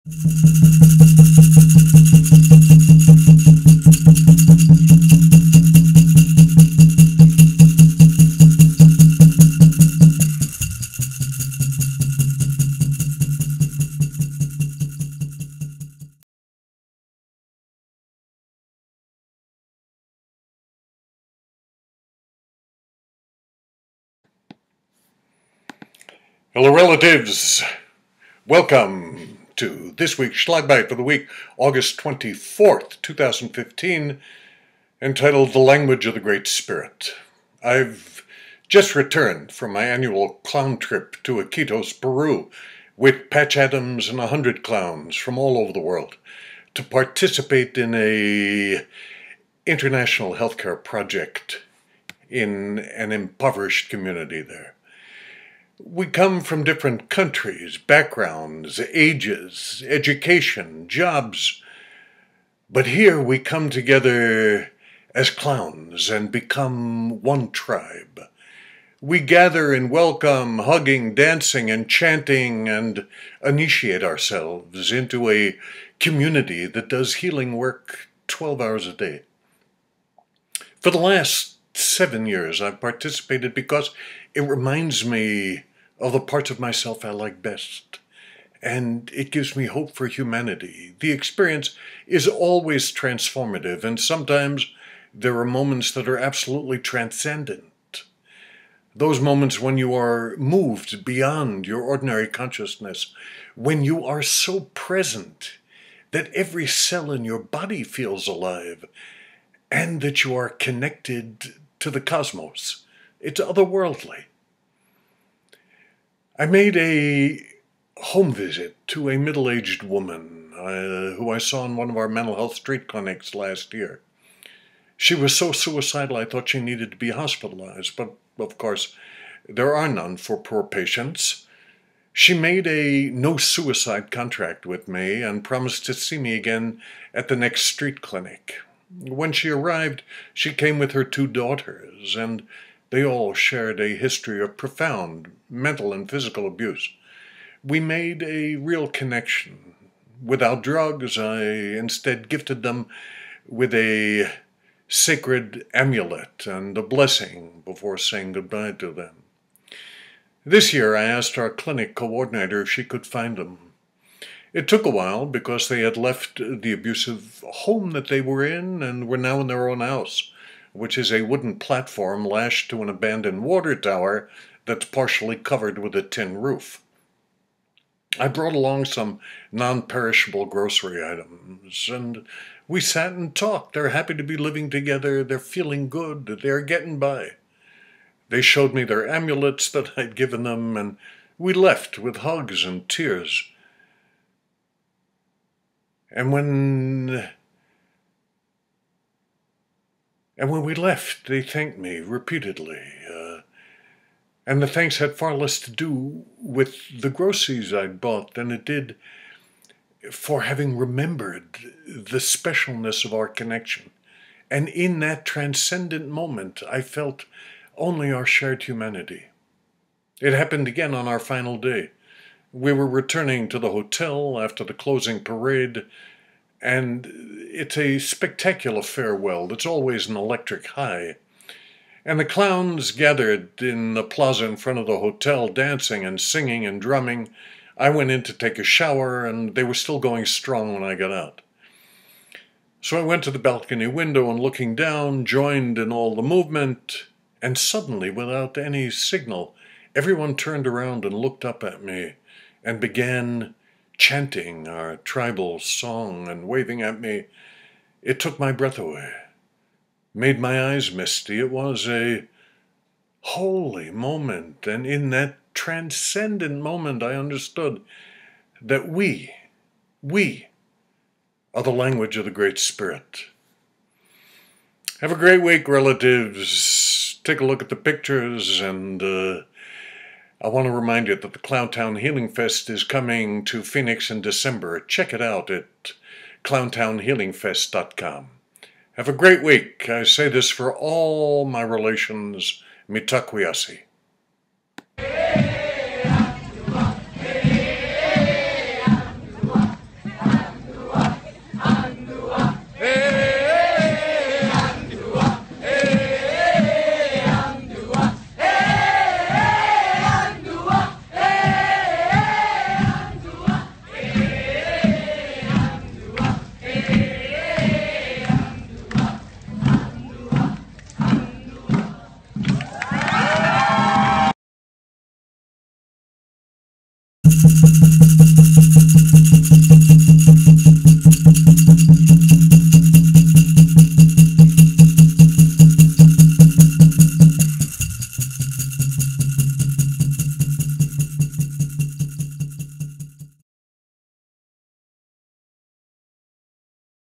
Hello relatives, welcome to this week's Schlag Bite for the week, August 24th, 2015, entitled The Language of the Great Spirit. I've just returned from my annual clown trip to Iquitos, Peru, with Patch Adams and 100 clowns from all over the world to participate in a international healthcare project in an impoverished community there. We come from different countries, backgrounds, ages, education, jobs, but here we come together as clowns and become one tribe. We gather and welcome, hugging, dancing, and chanting, and initiate ourselves into a community that does healing work 12 hours a day. For the last 7 years, I've participated because it reminds me of the parts of myself I like best, and it gives me hope for humanity. The experience is always transformative, and sometimes there are moments that are absolutely transcendent. Those moments when you are moved beyond your ordinary consciousness, when you are so present that every cell in your body feels alive, and that you are connected to the cosmos. It's otherworldly. I made a home visit to a middle-aged woman who I saw in one of our mental health street clinics last year. She was so suicidal I thought she needed to be hospitalized, but of course there are none for poor patients. She made a no-suicide contract with me and promised to see me again at the next street clinic. When she arrived, she came with her 2 daughters, and they all shared a history of profound mental and physical abuse. We made a real connection. Without drugs, I instead gifted them with a sacred amulet and a blessing before saying goodbye to them. This year, I asked our clinic coordinator if she could find them. It took a while because they had left the abusive home that they were in and were now in their own house, which is a wooden platform lashed to an abandoned water tower that's partially covered with a tin roof. I brought along some non-perishable grocery items, and we sat and talked. They're happy to be living together. They're feeling good. They're getting by. They showed me their amulets that I'd given them, and we left with hugs and tears. And when we left, they thanked me repeatedly. And the thanks had far less to do with the groceries I'd bought than it did for having remembered the specialness of our connection. And in that transcendent moment, I felt only our shared humanity. It happened again on our final day. We were returning to the hotel after the closing parade, and it's a spectacular farewell that's always an electric high. And the clowns gathered in the plaza in front of the hotel, dancing and singing and drumming. I went in to take a shower, and they were still going strong when I got out. So I went to the balcony window and, looking down, joined in all the movement, and suddenly, without any signal, everyone turned around and looked up at me and began chanting our tribal song and waving at me. It took my breath away, made my eyes misty. It was a holy moment, and in that transcendent moment I understood that we are the language of the Great Spirit. Have a great week, relatives. Take a look at the pictures, and I want to remind you that the Clowntown Healing Fest is coming to Phoenix in December. Check it out at clowntownhealingfest.com. Have a great week. I say this for all my relations. Mitakuye.